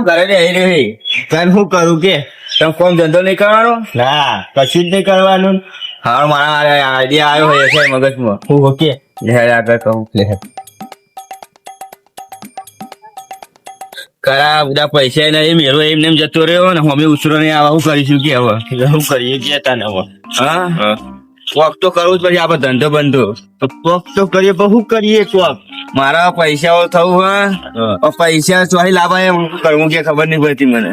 ઘરે રહી રહી તને શું કરું કે તમે કોમ ધંધો નહીં કરવાનો? ના, કશું જ નહીં કરવાનું. હા, મારા આઈડિયા આવ્યો હોય છે મગજમાં. હું ઓકે આગળ કહું કરા બધા પૈસા નહીં મેળવો એમને જતો રહ્યો ને અમે ઉછરો નહીં આવા શું કરીશું કે હવે શું કરીએ કે ને હવે હા કોક તો કરવું જ પછી આપડે ધંધો બંધો તો કોક તો કરીએ પણ શું કરીએ કોક મારા પૈસાઓ થવું હા પૈસા ચોરી લાવવા એમ કરવું કે ખબર નહીં પડતી મને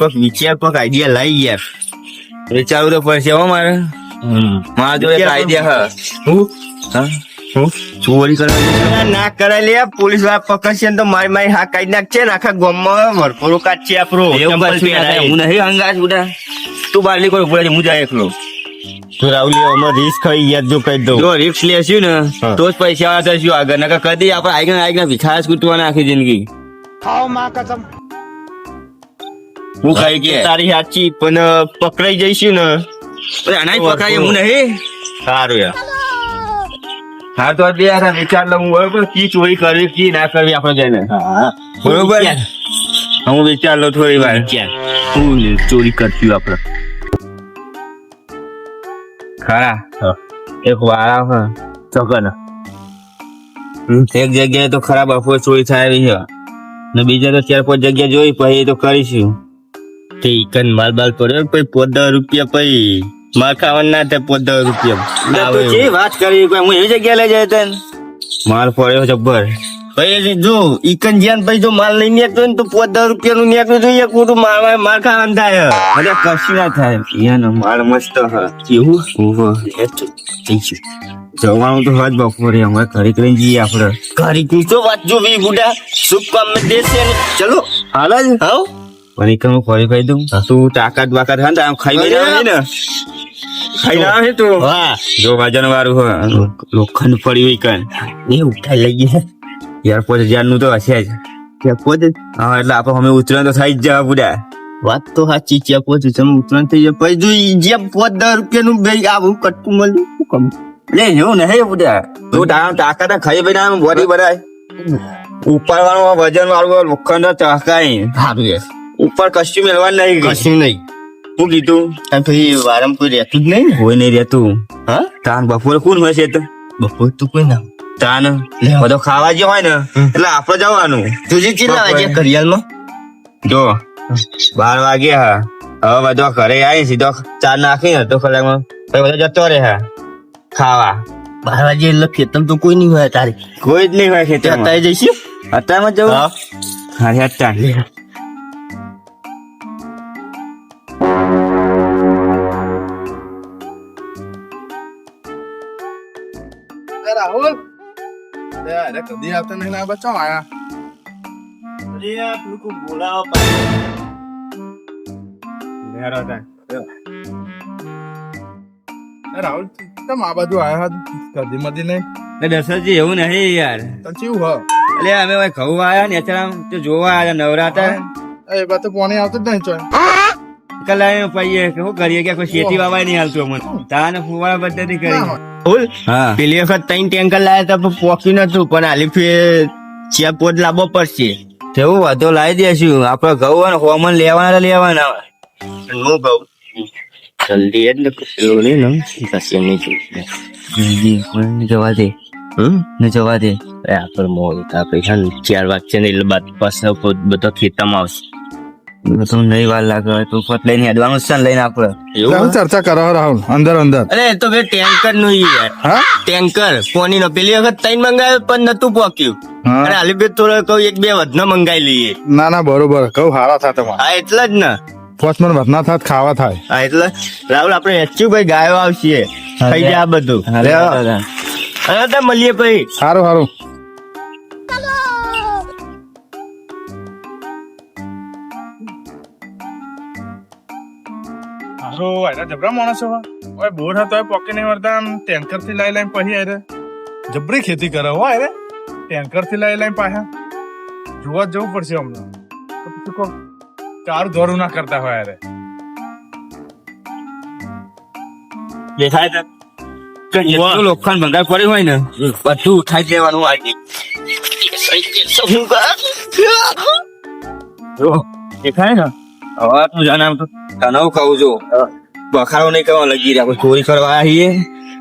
કોક વિચાર કોક આઈડિયા લાવી યાર વિચારવું તો પડશે હો મારે મારા જોડે આઈડિયા હું હા ચોરી કરવા ના કરાય લે પોલીસ વાળા પકડશે તો મારી મારી હા કાઢી નાખશે ને આખા ગામમાં વરપોરો કાઢશે આપણો હું નહીં હંગાસ બધા તું બારલી કોઈ ઉપર હું જાય એકલો તો રાહુલ અમે રિસ્ક ખાઈ યાર જો કહી દઉં જો રિસ્ક લેશું ને તો જ પૈસા વાળા થશું આગળ નકર કદી આપણે આગળ ભિખાસ કૂટવાના આખી જિંદગી ખાઓ માં કસમ હું ખાઈ કે તારી સાચી પણ પકડાઈ જઈશું ને આના પકડાય હું નહીં સારું યાર હા તો બે વિચાર લઉં બરોબર કી ચોરી કરવી કી ના કરવી આપડે જઈને બરોબર હું વિચાર લઉં થોડી વાર હું ચોરી કરશું આપડે ખરા એક વાળા ચોકન એક જગ્યાએ તો ખરાબ અફવો ચોરી થાય છે ને બીજા તો 4-5 જગ્યા જોઈ પછી તો કરીશું તે ઈકન માલ બાલ પડ્યો પછી 10 રૂપિયા પછી માર ખાવાનું ના થાય 10 રૂપિયા વાત કરી હું એવી જગ્યા લઈ જાય તને માલ પડ્યો જબ્બર પછી જો ઈકન જ્યાં પછી જો માલ લઈ નીકળતો ને તો 10 રૂપિયા નું નીકળ્યું જોઈએ ખોટું માર ખાવાનું થાય અરે કશું ના થાય યાનો માલ મસ્ત એવું જવાનું તો હજ બપોરે અમે ઘરે કરીને જઈએ આપડે ઘરે તું તો વાત જો વી બુડા શુભ કામ में देसे चलो હાલ જ હાવ પણ ઈકન હું ફરી કહી દઉં તું તાકાત બાકાત હા ને ખાઈ લેવાની ને ખાઈ ના હે તું વાહ જો વજન વાળું હોય લોખંડ પડ્યું ઈકન એ ઉઠાઈ લઈ ગયા યાર 5000 નું તો હશે જ ત્યાં પોતે હા એટલે આપણે અમે ઉતરણ તો થઈ જ જવા બુડા વાત તો સાચી છે પોતે તમે ઉતરણ થઈ જાય પછી જો જે 10 રૂપિયા નું બે આવું કટકું મળ્યું શું કમ લે એવું નહીં બુડા તું તાકાત ખાઈ ભાઈ ના બોડી બનાય ઉપર વાળું વજન વાળું લોખંડ ચાકાય સારું યાર ઉપર કશું મેળવાનું નહીં કશું નહીં હું કીધું પછી વારમ કોઈ રહેતું જ નહીં હોય નહીં રહેતું હા તાન બપોરે કોણ હોય છે તો બપોર તો કોઈ ના તાન બધો ખાવા જે હોય ને એટલે આપડે જવાનું તુજી કેટલા વાગે ઘડિયાળમાં જો 12 વાગે હા હવે બધો ઘરે આવી સીધો ચા નાખી તો કલાકમાં પછી બધો જતો રહે હા ખાવા 12 વાગે એટલે ખેતમ તો કોઈ નહીં હોય તારી કોઈ જ નહીં હોય ખેતર અત્યારે જઈશું અત્યારમાં જવું હા અત્યારે राहुल अरे कभी आता नहीं ना बच्चा आया अरे आप लोग को बोला राहुल तुम आ बाजू आया हाथ कदी मदी नहीं દશરથજી એવું નહીં યાર तन चीव हो એટલે અમે ઘઉં આવ્યા ને અત્યારે તો જોવા આવ્યા નવરાતા ए बात तो पानी આવતું જ નહીં ચોય કલાય પૈયે શું કરીએ કે કોઈ ખેતી વાવાય નહીં હાલતું અમને તાને ફુવારા પદ્ધતિ કરી હા પેલી વખત 3 ટેન્કર લાયા તો પોક્યું નતું પણ આલી ફેર 4 પોટ લાવવો પડશે તેવું વધુ લાવી દેશું આપડે ઘઉં ને હોમન લેવાના હું ઘઉં જલ્દી જ ને કશું નહીં ને કશું નહીં જવા દે ને જવા દે આપડે મોડું પૈસા 4 વાગશે ને એટલે બાદ પાછો બધો ખેતરમાં આવશે તો નહીં વાર લાગે તો ફટ લઈને હેડવાનું છે લઈને આપડે એવું ચર્ચા કરો રાહુલ અંદર અંદર અરે તો બે ટેન્કર નું યાર હા ટેન્કર પોની નો પેલી વખત 3 મંગાવ્યો પણ નતું પોક્યું અરે હાલી બે થોડો કહું 1-2 વધનો મંગાવી લઈએ ના ના બરોબર કહું હારા થા તમારે હા એટલે જ ને પોચમન વધના થાત ખાવા થાય હા એટલે રાહુલ આપણે એચ્યું ભાઈ ગાયો આવશે થઈ જાય આ બધું અરે તો મળીએ ભાઈ સારું સારું જબરા માણસો હોય બોર હતો પોકે નહીં વળતા આમ ટેન્કર થી લઈ લઈને પછી અરે જબરી ખેતી કરે હોય અરે ટેન્કર થી લઈ લઈને પાછા જોવા જ જવું પડશે હમણાં તો પછી કોઈ ચારું ધોરું ના કરતા હોય અરે દેખાય તો કે જેટલું લોખંડ ભંગાર પડ્યું હોય ને બધું ઉઠાઈ જ લેવાનું આજે જો દેખાય ને હવે તું જાણ તો તને કહું છું બખાડો નહીં કરવા લગી રહ્યા આપણે ચોરી કરવા આવીએ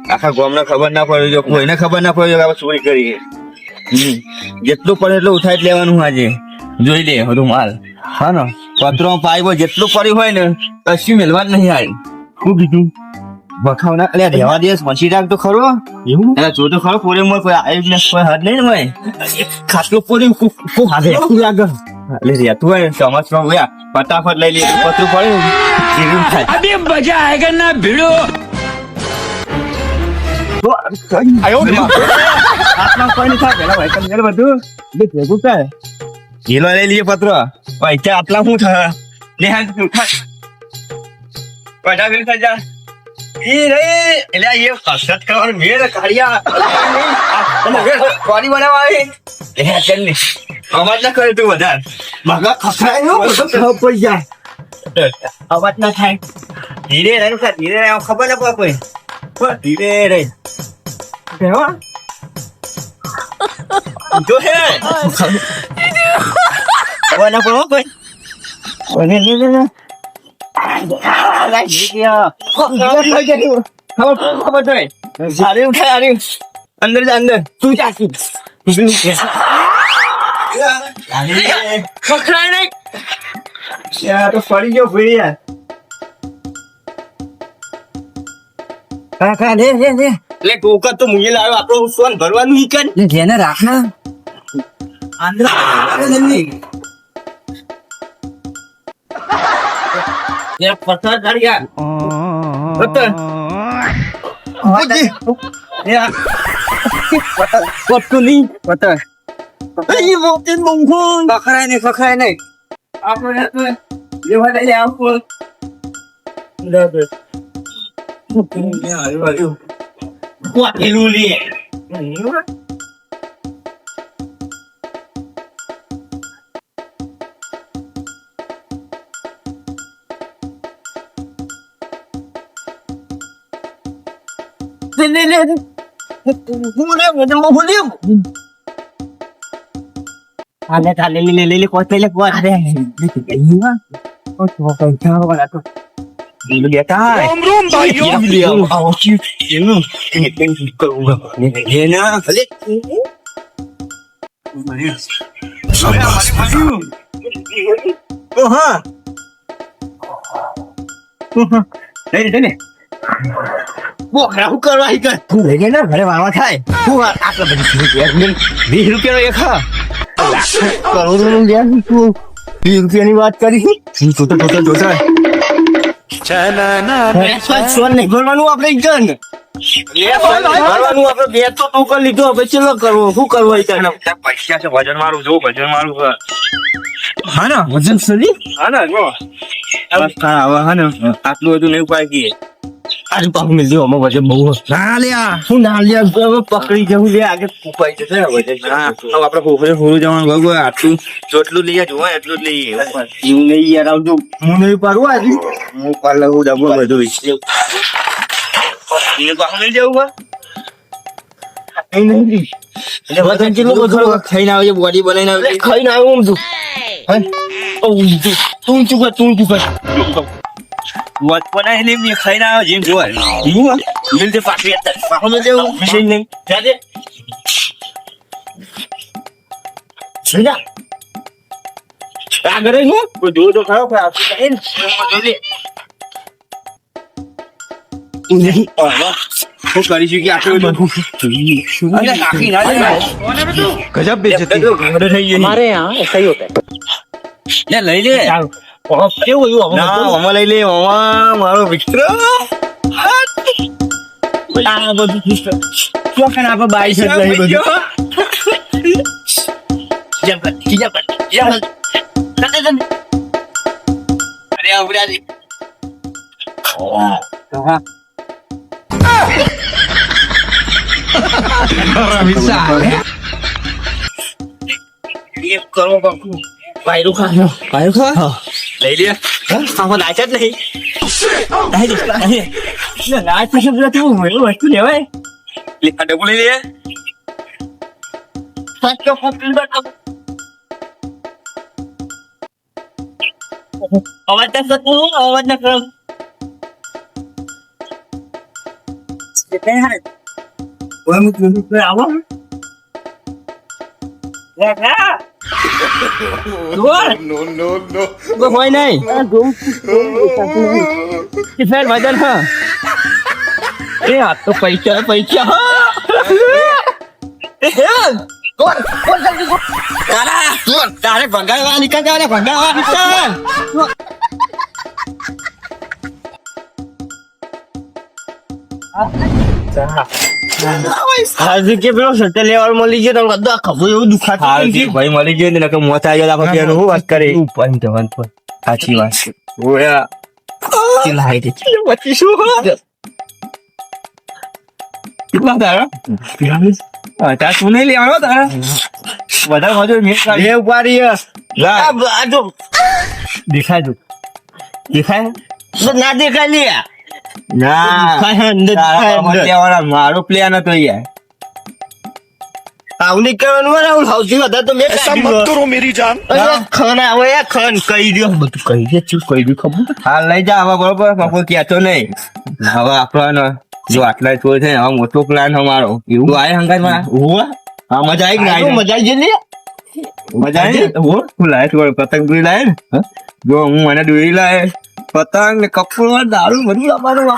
આખા ગામને ખબર ના પડે જો કોઈને ખબર ના પડે આપણે ચોરી કરીએ જેટલું પડે એટલું ઉઠાઈ જ લેવાનું આજે જોઈ લે બધું માલ હા ને પત્રો પાઇપ જેટલું પડ્યું હોય ને કશું મેળવા જ નહીં આવી શું કીધું બખાવના અલ્યા રહેવા દે મચી રાખ તો ખરો એવું જો તો ખરો પોરે મોર કોઈ આવી ને કોઈ હાથ નહીં ને ભાઈ ખાટલો પોરે ખૂબ હાથે લાગે એટલે રહેતું હોય સમજમાં ગયા ફટાફટ લઈ લે પતરું પડ્યું જીરું થાય अभी मजा आएगा ना भिड़ो હાથમાં કોઈ નહીં થાય પેલા ભાઈ તમે બધું ભેગું થાય હીલો લઈ લઈએ પત્ર પૈસા આટલા શું થાય લે હા પૈસા બિલ થઈ જા એટલે એ કસરત કરવાનું મેળ કાઢ્યા પાણી બનાવવા આવી ચાલ ને અવાજ ના કરે તું વધારે મગા ખસરાય પૈસા અવાજ ના થાય ધીરે રહે ધીરે રહે ખબર ના પડે કોઈ ધીરે રહે જો હે ખબર ના પડે કોઈ અંદર જા અંદર તું ચાકી પકડાય નહીં તો ફરી ગયો ભાઈ યાર કાકા લે એટલે ટોકા તો મુએ લાવ્યો આપણો સોન ભરવાનું ઈ કર જેને રાખ ના અંદર ये पत्थर चढ़ गया पत्थर पत्थर नहीं पत्थर ये बहुत मंगोल पकड़ा नहीं आप ये वाले ले आपको कुछ लूली है ले कोच ले कोच अरे अय्या ओ तो क्या वाला तो ये बेटा रोम भाइयों लिया आओ ये नो ये करूंगा ये ना अरे ओ हां नहीं वो હું કરવા હી કર તું લઈ લે ને ઘરે વાવા થાય તું આટલા બધી 20 રૂપિયાનો એક હા કરોડોનું લ્યા તું 20 રૂપિયાની વાત કરી તું તો સોન નહીં ભરવાનું આપણે ગન ભરવાનું આપણે બે તો તું કરી લીધો હવે ચલો કરવો શું કરવું પૈસા છે વજન મારું જો વજન મારું હા ને વજન સલી હા ને જો હવે હા ને આટલું બધું નહીં ઉપાય કીએ આજે પાછું મિલ દો અમે વજન બહુ ના લ્યા શું ના લ્યા પકડી જવું લે આગળ ઉપાય જશે ને વજન હા આપણે પોખરે હોરું જવાનું ગયું આટલું જેટલું લઈએ જોવા એટલું જ લઈએ એવું નહીં યાર આવજો હું નહીં પાડું આજે હું પાડ લઉં ડબો બધું એને પાછું મિલ જવું નહીં વજન કેટલું બધું ખાઈને આવે બોડી બનાવીને આવે ખાઈને આવું તું તું ચૂક વાત બનાય ને મે ખાઈને આવ્યો જેમ જોવા હું મિલ દે પાછી પાછો મિલ દે મશીન નહીં જાજે છેડા આગળ હું કોઈ દો તો ખાવ પર આપી દે જોઈ લે તું નહીં આવા હું કરી છું કે આટલું બધું અરે નાખી ના દે ગજબ બેइज्जती ઘરે થઈ ગઈ हमारे यहां ऐसा ही होता है ले ले કેવું એવું ના મામા લઈ લે મામા મારો મિત્ર આ બધું મિત્ર શું કાન આપા બાઈ છે લઈ બધું જમ કર અરે આવડાજી હા ये करो बापू पायरू खा લઈ લે આમાં નાચ જ નહીં નાચ પછી તું વસ્તુ લેવાય લે આ ડબલ લઈ લે સાચો કોમ્પ્લીટ બટ અવાજ ના કરતો અવાજ ના કરો ઓય મુ તું આવો લે ના वो कोई नहीं किसान वजन है ए हाथ तो पैसा તારે ભંગારવા નીકળ તારે ભંગારવા નીકળ હાજી કે પેલો સટ્ટે લેવલ મળી ગયો તો બધા ખબર એવું દુખાતું હાજી ભાઈ મળી ગયો ને નકર મોત આવી ગયો આપણે હું વાત કરે ઉપર જવાન પર સાચી વાત છે ઓયા ચિલ્લા હે ચિલ્લા વચ્ચે શું કેટલા તારા તાર તું નહીં લેવાનો તારા વધારે મજો મેં લે ઉપાડી લા આજો દેખાય તું દેખાય ના દેખાય લે ના મારો પ્લેન હતો યાર આવની કરવાનું રાહુલ સૌથી વધારે તો મેં મત કરો મેરી જાન ખન આવે યાર ખન કહી દો બધું કહી દે ચૂપ કહી દે ખબર હાલ લઈ જા હવે બરોબર કોઈ કહેતો નહીં હવે આપણને જો આટલા ચોર છે હવે મોટો પ્લાન અમારો એવું આય હંગાત હોવા હા મજા આવી ગઈ મજા આવી જઈ મજા આવી હો તું લાય તું પતંગ દોરી લાય ને જો હું મને દોરી લાય પતંગ ને કપૂર દારૂ બધું લાવવાનું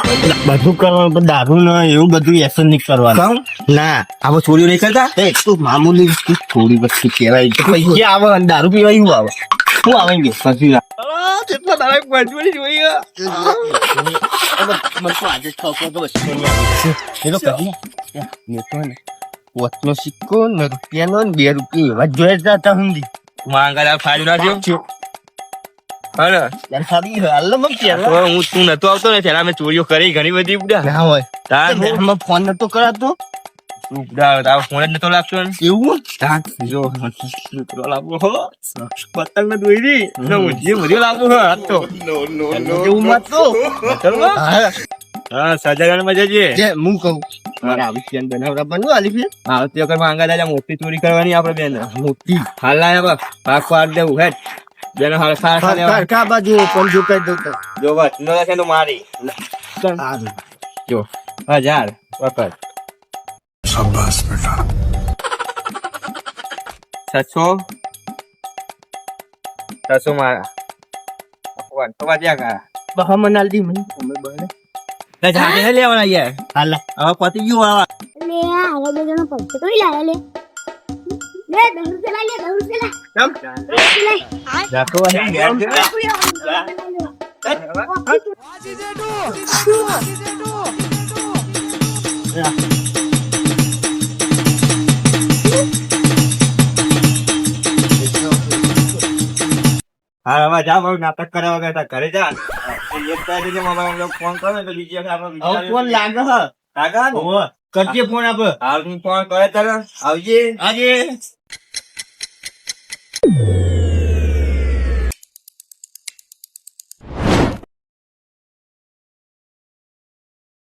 બધું કરવાનું પણ દારૂ ને એવું બધું એસન નહીં કરવાનું ના આવો ચોરીઓ નહીં કરતા તું મામૂલી થોડી વસ્તુ કહેવાય પૈસા આવે અને દારૂ પીવા એવું આવે શું આવે કે પછી કેટલા દાડા મજબૂરી જોઈએ મને તો આજે ખબર તો બસ એ તો કહી ને તો ને વચનો સિક્કો ને રૂપિયાનો ને 2 રૂપિયા એવા જોઈ જતા હુંદી માંગા ફાડી નાખ્યો હા યાર સાડી હાલ મત પેલા હું તું નતો આવતો ને પેલા મેં ચોરીઓ કરી ઘણી બધી બુડા ના હોય તાર હું ફોન નતો કરાતો બુડા તારો ફોન જ નતો લાગતો ને એવું તાર જો નતો લાગો હો પતંગ ને દોરી ને મુજે મુજે લાગો હો આ તો નો એવું મત તો ચલો હા સજાગાને મજા જે હું કહું મારા આવી પેન બનાવરા બનવા આલી પેન હા તે કર માંગા દાદા મોટી ચોરી કરવાની આપણે બેન મોટી હાલ લાયા બા પાક પાડ દેવું હેડ બેન હાલ ખાર કા બાજુ પણ જો કહી દઉં તો જો બસ નો છે તો મારી જો 1000 પકડ શાબાશ બેટા 700 મારા ભગવાન તો વાજ્યા કા બહા મનાલ દી મને અમે બને લે જાકે લેવાના યાર હાલ હવે પતી ગયું આવા લે આવા બે જણા પૈસા તો લાયા લે 10 રૂપિયા લે 10 રૂપિયા જાકો અહીં હા હવે જા બહુ નાટક કરવા ગયા ઘરે જા એક તારીખે જે મોબાઈલ ફોન કરે તો બીજી આપણે ફોન લાગે હ કાકા હો કરજે ફોન આપ હાલ હું ફોન કરે તારે આવજે આજે